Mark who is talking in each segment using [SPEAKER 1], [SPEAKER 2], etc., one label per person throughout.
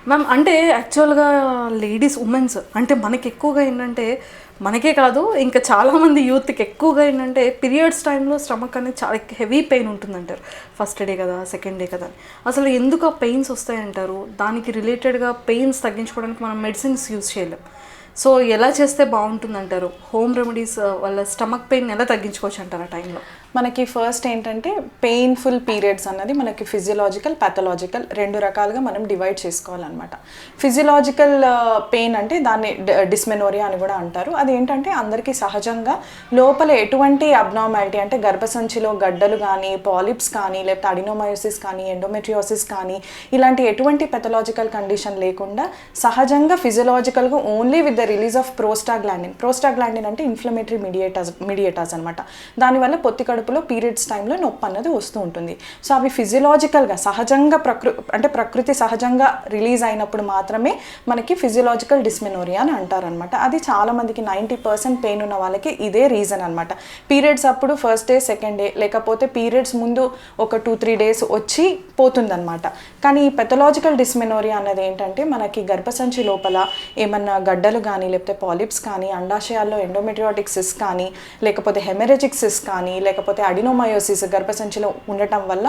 [SPEAKER 1] Ma'am అంటే యాక్చువల్గా ladies women's అంటే మనకి ఎక్కువగా ఏంటంటే మనకే కాదు ఇంకా చాలామంది యూత్కి ఎక్కువగా ఏంటంటే పీరియడ్స్ టైంలో స్టమక్ అనేది చాలా హెవీ పెయిన్ ఉంటుందంటారు. ఫస్ట్ డే కదా, సెకండ్ డే కదా, అసలు ఎందుకు ఆ పెయిన్స్ వస్తాయంటారు? దానికి రిలేటెడ్గా పెయిన్స్ తగ్గించుకోవడానికి మనం మెడిసిన్స్ యూజ్ చేయలేం. సో ఎలా చేస్తే బాగుంటుందంటారు? హోమ్ రెమెడీస్ వాళ్ళ స్టమక్ పెయిన్ ఎలా తగ్గించుకోవచ్చు అంటారు ఆ టైంలో?
[SPEAKER 2] మనకి ఫస్ట్ ఏంటంటే పెయిన్ఫుల్ పీరియడ్స్ అన్నది మనకి ఫిజియలాజికల్, పాథలాజికల్ రెండు రకాలుగా మనం డివైడ్ చేసుకోవాలన్నమాట. ఫిజియలాజికల్ పెయిన్ అంటే దాన్ని డిస్మెనోరియా అని కూడా అంటారు. అది ఏంటంటే అందరికీ సహజంగా లోపల ఎటువంటి అబ్నార్మాలిటీ అంటే గర్భసంచిలో గడ్డలు కానీ, పాలిప్స్ కానీ, లేకపోతే అడినోమయోసిస్ కానీ, ఎండోమెట్రియోసిస్ కానీ ఇలాంటి ఎటువంటి పెథలాజికల్ కండిషన్ లేకుండా సహజంగా ఫిజియలాజికల్గా only with the release of prostaglandin అంటే ఇన్ఫ్లమేటరీ మీడియేటర్స్ అనమాట. దానివల్ల పొత్తి కడుపులో పీరియడ్స్ టైంలో నొప్పి అన్నది వస్తూ ఉంటుంది. సో అవి ఫిజియలాజికల్గా సహజంగా ప్రకృతి సహజంగా రిలీజ్ అయినప్పుడు మాత్రమే మనకి ఫిజియలాజికల్ డిస్మెనోరియా అని అంటారనమాట. అది చాలామందికి 90% పెయిన్ ఉన్న వాళ్ళకి ఇదే రీజన్ అనమాట. పీరియడ్స్ అప్పుడు ఫస్ట్ డే, సెకండ్ డే లేకపోతే పీరియడ్స్ ముందు ఒక 2-3 days వచ్చి పోతుందన్నమాట. కానీ ఈ పెథలాజికల్ డిస్మెనోరియా అన్నది ఏంటంటే మనకి గర్భసంచి లోపల ఏమన్నా గడ్డలు కానీ, లేకపోతే పాలిప్స్ కానీ, అండాశయాల్లో ఎండోమెట్రియాటిక్ సిస్ట్ కానీ, లేకపోతే హెమరేజిక్ సిస్ట్ కానీ, లేకపోతే అడినోమయోసిస్ గర్భసంచిలో ఉండటం వల్ల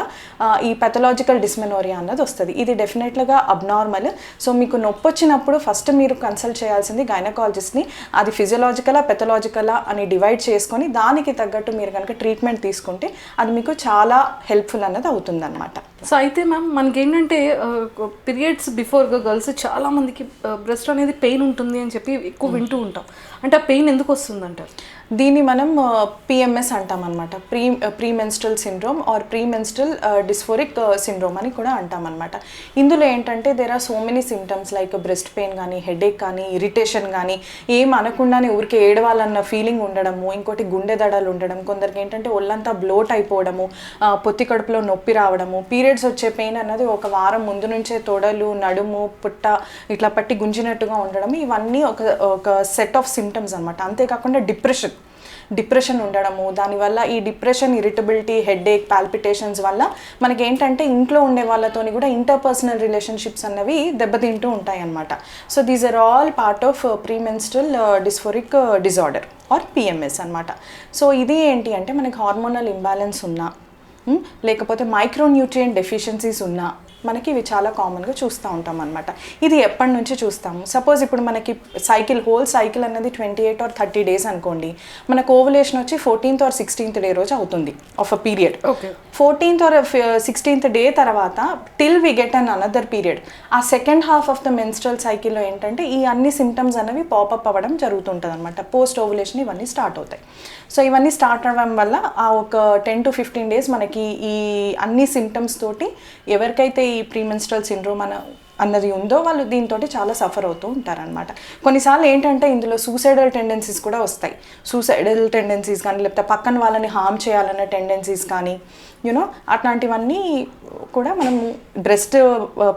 [SPEAKER 2] ఈ పెథలాజికల్ డిస్మెనోరియా అన్నది వస్తుంది. ఇది డెఫినెట్గా అబ్నార్మల్. సో మీకు నొప్పి వచ్చినప్పుడు ఫస్ట్ మీరు కన్సల్ట్ చేయాల్సింది గైనకాలజిస్ట్ని. అది ఫిజియలాజికలా, పెథలాజికలా అని డివైడ్ చేసుకొని దానికి తగ్గట్టు మీరు కనుక ట్రీట్మెంట్ తీసుకుంటే అది మీకు చాలా హెల్ప్ఫుల్ అన్నది అవుతుందన్నమాట.
[SPEAKER 1] సో అయితే మ్యామ్ మనకి ఏంటంటే పీరియడ్స్ బిఫోర్గా గర్ల్స్ చాలామందికి బ్రెస్ట్ అనేది పెయిన్ ఉంటుంది అని చెప్పి ఎక్కువ వింటూ ఉంటాం. అంటే ఆ పెయిన్ ఎందుకు వస్తుందంటారు?
[SPEAKER 2] దీన్ని మనం పిఎంఎస్ అంటాం అనమాట. Premenstrual syndrome or premenstrual dysphoric syndrome అని కూడా అంటాం అనమాట. ఇందులో ఏంటంటే there are so many symptoms like breast pain కానీ, హెడేక్ కానీ, ఇరిటేషన్ కానీ, ఏం అనకుండానే ఊరికే ఏడవాలన్న ఫీలింగ్ ఉండడము, ఇంకోటి గుండె దడలు ఉండడం, కొందరికి ఏంటంటే ఒళ్ళంతా బ్లోట్ అయిపోవడము, పొత్తి కడుపులో నొప్పి రావడము, పీరియడ్స్ వచ్చే పెయిన్ అన్నది ఒక వారం ముందు నుంచే తొడలు, నడుము, పుట్ట ఇట్లా పట్టి గుంజినట్టుగా ఉండడం, ఇవన్నీ ఒక సెట్ ఆఫ్ సిమ్టమ్స్ అనమాట. అంతేకాకుండా డిప్రెషన్ ఉండడము, దానివల్ల ఈ డిప్రెషన్, ఇరిటబిలిటీ, హెడేక్, పాల్పిటేషన్స్ వల్ల మనకి ఏంటంటే ఇంట్లో ఉండే వాళ్ళతోని కూడా ఇంటర్పర్సనల్ రిలేషన్షిప్స్ అన్నవి దెబ్బతింటూ ఉంటాయి అన్నమాట. So these are all part of premenstrual dysphoric disorder or PMS అనమాట. సో ఇది ఏంటి అంటే మనకి హార్మోనల్ ఇంబ్యాలెన్స్ ఉన్నా, లేకపోతే మైక్రోన్యూట్రియంట్ డెఫిషియన్సీస్ ఉన్నా మనకి ఇవి చాలా కామన్గా చూస్తూ ఉంటాం అనమాట. ఇది ఎప్పటి నుంచి చూస్తాము? సపోజ్ ఇప్పుడు మనకి హోల్ సైకిల్ అన్నది 28 or 30 days అనుకోండి. మనకు ఓవులేషన్ వచ్చి 14th or 16th day రోజు అవుతుంది of a period. 14th or 16th day తర్వాత till we get an another period, ఆ second half of the menstrual సైకిల్లో ఏంటంటే ఈ అన్ని సిమ్టమ్స్ అనేవి పాపప్ అవ్వడం జరుగుతుంటుంది అనమాట. పోస్ట్ ఓవులేషన్ ఇవన్నీ స్టార్ట్ అవుతాయి. సో ఇవన్నీ స్టార్ట్ అవ్వడం వల్ల ఆ ఒక 10 to 15 days మనకి ఈ అన్ని సిమ్టమ్స్ తోటి ఎవరికైతే ఈ ప్రీమెన్స్ట్రల్ సిండ్రోమ్ అన్నది ఉందో వాళ్ళు దీంతో చాలా సఫర్ అవుతూ ఉంటారనమాట. కొన్నిసార్లు ఏంటంటే ఇందులో సూసైడల్ టెండెన్సీస్ కూడా వస్తాయి. సూసైడల్ టెండెన్సీస్ కానీ, లేకపోతే పక్కన వాళ్ళని హార్మ్ చేయాలన్న టెండెన్సీస్ కానీ, అట్లాంటివన్నీ కూడా మనం బ్రెస్ట్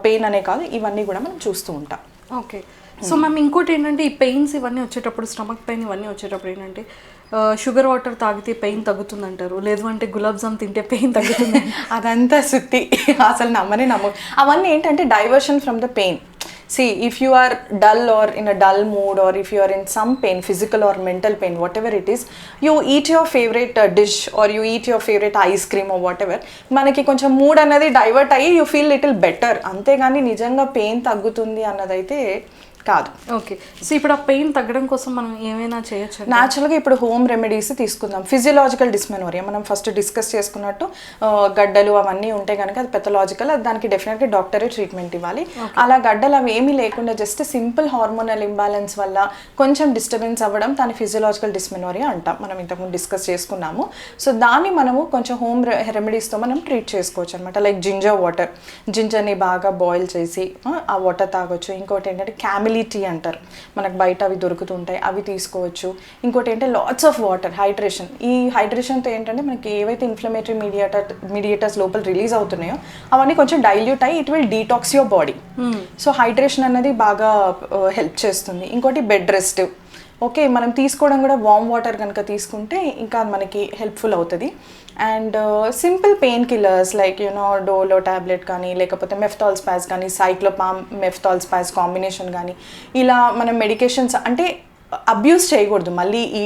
[SPEAKER 2] పెయిన్ అనే కాదు, ఇవన్నీ కూడా మనం చూస్తూ ఉంటాం.
[SPEAKER 1] ఓకే. సో మ్యామ్ ఇంకోటి ఏంటంటే ఈ పెయిన్స్ ఇవన్నీ వచ్చేటప్పుడు, స్టమక్ పెయిన్ ఇవన్నీ వచ్చేటప్పుడు ఏంటంటే షుగర్ వాటర్ తాగితే పెయిన్ తగ్గుతుంది అంటారు, లేదు అంటే గులాబ్ జామ్ తింటే పెయిన్ తగ్గుతుంది.
[SPEAKER 2] అదంతా సుత్తి, అసలు నమ్మము. అవన్నీ ఏంటంటే diversion from the pain. See, if you are dull or in a dull mood, or if you are in some pain, physical or mental pain, whatever it is, you eat your favorite dish or you eat your favorite ice cream or whatever, మనకి కొంచెం mood అన్నది divert అయ్యి you feel little better, అంతేగాని నిజంగా pain తగ్గుతుంది అన్నదైతే కాదు.
[SPEAKER 1] Okay. So ఇప్పుడు ఆ పెయిన్ తగ్గడం కోసం మనం ఏమైనా చేయొచ్చు?
[SPEAKER 2] న్యాచురల్గా ఇప్పుడు హోమ్ రెమెడీస్ తీసుకుందాం. ఫిజియలాజికల్ డిస్మెనోరియా మనం ఫస్ట్ డిస్కస్ చేసుకున్నట్టు గడ్డలు అవన్నీ ఉంటే కనుక అది పెథలాజికల్, దానికి డెఫినెట్గా డాక్టరే ట్రీట్మెంట్ ఇవ్వాలి. అలా గడ్డలు అవి ఏమీ లేకుండా జస్ట్ సింపుల్ హార్మోనల్ ఇంబ్యాలెన్స్ వల్ల కొంచెం డిస్టర్బెన్స్ అవ్వడం దాన్ని ఫిజియలాజికల్ డిస్మెనోరియా అంటాం. మనం ఇంతకుముందు డిస్కస్ చేసుకున్నాము. సో దాన్ని మనము కొంచెం హోమ్ రెమెడీస్తో మనం ట్రీట్ చేసుకోవచ్చు అనమాట. లైక్ జింజర్ని బాగా బాయిల్ చేసి ఆ వాటర్ తాగొచ్చు. ఇంకోటి ఏంటంటే టీ అంటారు, మనకు బయట అవి దొరుకుతుంటాయి, అవి తీసుకోవచ్చు. ఇంకోటి ఏంటంటే లాట్స్ ఆఫ్ వాటర్, హైడ్రేషన్. ఈ హైడ్రేషన్తో ఏంటంటే మనకి ఏవైతే ఇన్ఫ్లమేటరీ మీడియేటర్స్ లోపల రిలీజ్ అవుతున్నాయో అవన్నీ కొంచెం డైల్యూట్ అయ్యి it will detox your body. So hydration అన్నది బాగా హెల్ప్ చేస్తుంది. ఇంకోటి బెడ్ రెస్ట్. ఓకే మనం తీసుకోవడం కూడా వామ్ వాటర్ కనుక తీసుకుంటే ఇంకా మనకి హెల్ప్ఫుల్ అవుతుంది. And simple pain killers like Dolo tablet కానీ లేకపోతే మెఫ్తాల్ స్పాజ్ కానీ సైక్లోపామ్ మెఫ్తాల్ స్పాజ్ కాంబినేషన్ కానీ ఇలా మనం మెడికేషన్స్ అంటే అబ్యూస్ చేయకూడదు. మళ్ళీ ఈ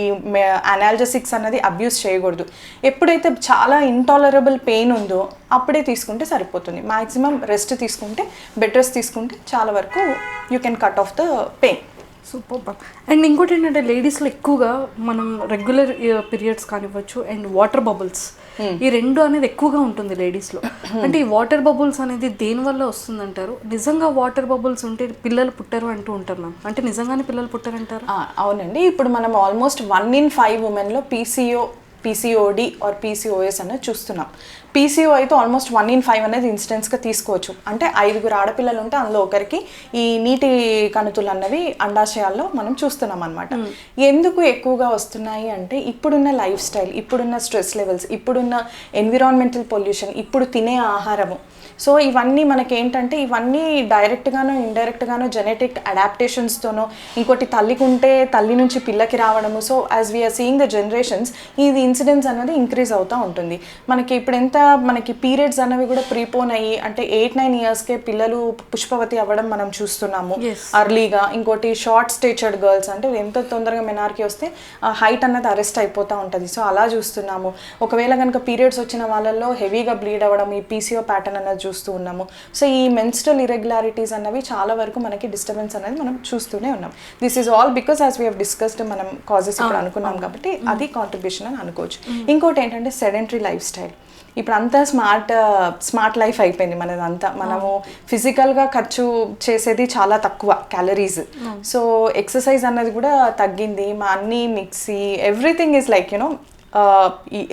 [SPEAKER 2] అనాల్జెసిక్స్ అన్నది అబ్యూస్ చేయకూడదు. ఎప్పుడైతే చాలా ఇంటాలరబుల్ పెయిన్ ఉందో అప్పుడే తీసుకుంటే సరిపోతుంది. మ్యాక్సిమం రెస్ట్ తీసుకుంటే, బెడ్ రెస్ట్ తీసుకుంటే చాలా వరకు you can cut off the pain.
[SPEAKER 1] Super. And ఇంకోటి ఏంటంటే లేడీస్లో ఎక్కువగా మనం రెగ్యులర్ పీరియడ్స్ కానివ్వచ్చు అండ్ వాటర్ బబుల్స్ ఈ రెండు అనేది ఎక్కువగా ఉంటుంది లేడీస్లో. అంటే ఈ వాటర్ బబుల్స్ అనేది దేనివల్ల వస్తుందంటారు? నిజంగా వాటర్ బబుల్స్ ఉంటే పిల్లలు పుట్టరు అంటూ ఉంటారు మ్యామ్, అంటే నిజంగానే పిల్లలు పుట్టరంటారు?
[SPEAKER 2] అవునండి. ఇప్పుడు మనం ఆల్మోస్ట్ 1 in 5 ఉమెన్లో పీసీఓడి ఆర్ పీసీఓఎస్ అనేది చూస్తున్నాం. పీసీఓ అయితే ఆల్మోస్ట్ 1 in 5 అనేది ఇన్సిడెంట్స్గా తీసుకోవచ్చు. అంటే 5 ఆడపిల్లలు ఉంటే అందులో ఒకరికి ఈ నీటి కణుతులు అన్నవి అండాశయాల్లో మనం చూస్తున్నాం అనమాట. ఎందుకు ఎక్కువగా వస్తున్నాయి అంటే ఇప్పుడున్న లైఫ్ స్టైల్, ఇప్పుడున్న స్ట్రెస్ లెవెల్స్, ఇప్పుడున్న ఎన్విరాన్మెంటల్ పొల్యూషన్, ఇప్పుడు తినే ఆహారము. సో ఇవన్నీ మనకేంటంటే ఇవన్నీ డైరెక్ట్గానో ఇండైరెక్ట్గానో జెనెటిక్ అడాప్టేషన్స్తోనో, ఇంకోటి తల్లికుంటే తల్లి నుంచి పిల్లకి రావడము. So as we are seeing the generations ఇది ఇన్సిడెన్స్ అనేది ఇంక్రీజ్ అవుతూ ఉంటుంది. మనకి ఇప్పుడు ఎంత మనకి పీరియడ్స్ అనేవి కూడా ప్రీపోన్ అయ్యి అంటే 8-9 yearsకే పిల్లలు పుష్పవతి అవ్వడం మనం చూస్తున్నాము అర్లీగా. ఇంకోటి షార్ట్ స్టేచర్డ్ గర్ల్స్ అంటే ఎంత తొందరగా మెనార్కి వస్తే హైట్ అన్నది అరెస్ట్ అయిపోతూ ఉంటుంది. సో అలా చూస్తున్నాము. ఒకవేళ కనుక పీరియడ్స్ వచ్చిన వాళ్ళల్లో హెవీగా బ్లీడ్ అవ్వడం, ఈ పీసీఓ ప్యాటర్న్ అన్నది చూస్తూ ఉన్నాము. సో ఈ మెన్స్ట్రల్ ఇరెగ్యులారిటీస్ అన్నవి చాలా వరకు మనకి డిస్టర్బెన్స్ అనేది మనం చూస్తూనే ఉన్నాం. This is all because as we have discussed మనం కాజెస్ ఇప్పుడు అనుకున్నాం కాబట్టి అది కాంట్రిబ్యూషన్ అని అనుకోవచ్చు. ఇంకోటి ఏంటంటే సెడెంటరీ లైఫ్ స్టైల్. ఇప్పుడు అంతా స్మార్ట్ లైఫ్ అయిపోయింది మనదంతా. మనము ఫిజికల్గా ఖర్చు చేసేది చాలా తక్కువ క్యాలరీస్. సో ఎక్సర్సైజ్ అన్నది కూడా తగ్గింది. మా అన్ని mixie everything is like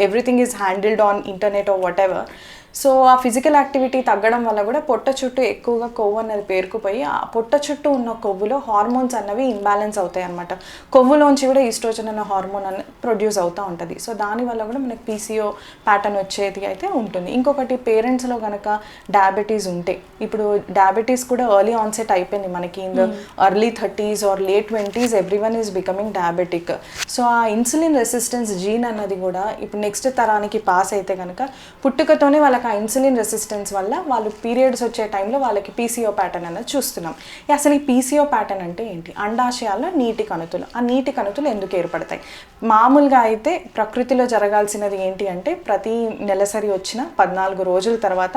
[SPEAKER 2] everything is handled on internet or whatever. So uh physical activity తగ్గడం వల్ల కూడా పొట్ట చుట్టూ ఎక్కువగా కొవ్వు అనేది పేరుకుపోయి ఆ పొట్ట చుట్టూ ఉన్న కొవ్వులో హార్మోన్స్ అన్నవి ఇంబ్యాలెన్స్ అవుతాయి అన్నమాట. కొవ్వులోంచి కూడా ఈస్ట్రోజన్ అనే హార్మోన్ అనేది ప్రొడ్యూస్ అవుతూ ఉంటుంది. సో దానివల్ల కూడా మనకి పీసీఓ ప్యాటర్న్ వచ్చేది అయితే ఉంటుంది. ఇంకొకటి పేరెంట్స్లో కనుక డయాబెటీస్ ఉంటే, ఇప్పుడు డయాబెటీస్ కూడా ఎర్లీ ఆన్సెట్ అయిపోయింది మనకి. In the early 30s or late 20s everyone is becoming diabetic. So uh insulin resistance gene అన్నది కూడా ఇప్పుడు నెక్స్ట్ తరానికి పాస్ అయితే కనుక పుట్టుకతోనే వాళ్ళకి ఆ ఇన్సులిన్ రెసిస్టెన్స్ వల్ల వాళ్ళు పీరియడ్స్ వచ్చే టైంలో వాళ్ళకి పీసీఓ ప్యాటర్న్ అనేది చూస్తున్నాం. అసలు ఈ పీసీఓ ప్యాటర్న్ అంటే ఏంటి? అండాశయాల్లో నీటి కణుతులు. ఆ నీటి కణుతులు ఎందుకు ఏర్పడతాయి? మామూలుగా అయితే ప్రకృతిలో జరగాల్సినది ఏంటి అంటే ప్రతి నెలసరి వచ్చిన 14 రోజుల తర్వాత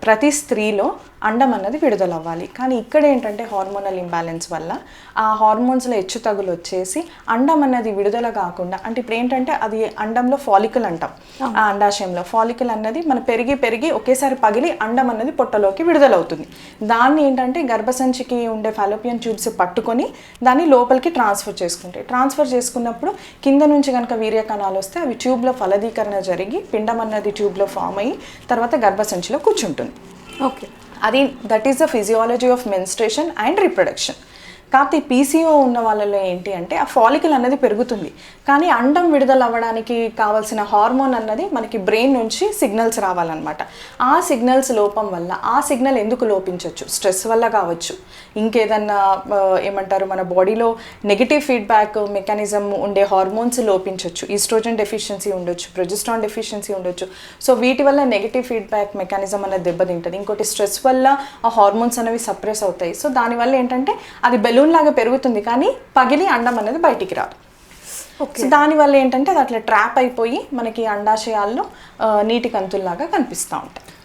[SPEAKER 2] ప్రతి స్త్రీలో అండం అన్నది విడుదల అవ్వాలి. కానీ ఇక్కడ ఏంటంటే హార్మోనల్ ఇంబ్యాలెన్స్ వల్ల ఆ హార్మోన్స్లో హెచ్చు తగులు వచ్చేసి అండం అన్నది విడుదల కాకుండా, అంటే ఇప్పుడు ఏంటంటే అది అండంలో ఫాలికల్ అంటాం. ఆ అండాశయంలో ఫాలికల్ అన్నది మన పెరిగి ఒకేసారి పగిలి అండం అన్నది పొట్టలోకి విడుదలవుతుంది. దాన్ని ఏంటంటే గర్భసంచికి ఉండే ఫాలోపియన్ ట్యూబ్స్ పట్టుకొని దాన్ని లోపలికి ట్రాన్స్ఫర్ చేసుకున్నప్పుడు కింద నుంచి కనుక వీర్య కణాలు వస్తే అవి ట్యూబ్లో ఫలదీకరణ జరిగి పిండం అన్నది ట్యూబ్లో ఫామ్ అయ్యి తర్వాత గర్భసంచిలో కూర్చుంటుంది.
[SPEAKER 1] ఓకే,
[SPEAKER 2] అది that is the physiology of menstruation and reproduction. కాకపోతే పీసీఓ ఉన్న వాళ్ళలో ఏంటి అంటే ఆ ఫాలికల్ అన్నది పెరుగుతుంది, కానీ అండం విడుదల అవ్వడానికి కావాల్సిన హార్మోన్ అన్నది మనకి బ్రెయిన్ నుంచి సిగ్నల్స్ రావాలన్నమాట. ఆ సిగ్నల్స్ లోపం వల్ల, ఆ సిగ్నల్ ఎందుకు లోపించవచ్చు? స్ట్రెస్ వల్ల కావచ్చు, ఇంకేదన్నా ఏమంటారు మన బాడీలో నెగిటివ్ ఫీడ్బ్యాక్ మెకానిజం ఉండే హార్మోన్స్ లోపించవచ్చు. ఈస్ట్రోజన్ డెఫిషియన్సీ ఉండొచ్చు, ప్రొజెస్ట్రాన్ డెఫిషియన్సీ ఉండొచ్చు. సో వీటి వల్ల నెగిటివ్ ఫీడ్బ్యాక్ మెకానిజం అనేది దెబ్బతింటుంది. ఇంకోటి స్ట్రెస్ వల్ల ఆ హార్మోన్స్ అనేవి సప్రెస్ అవుతాయి. సో దానివల్ల ఏంటంటే అది బెలూన్ లాగా పెరుగుతుంది కానీ పగిలి అండం అనేది బయటికి రాదు. సో దానివల్ల ఏంటంటే అది అట్లా ట్రాప్ అయిపోయి మనకి అండాశయాల్లో నీటి కంతుల్లాగా కనిపిస్తూ ఉంటాయి.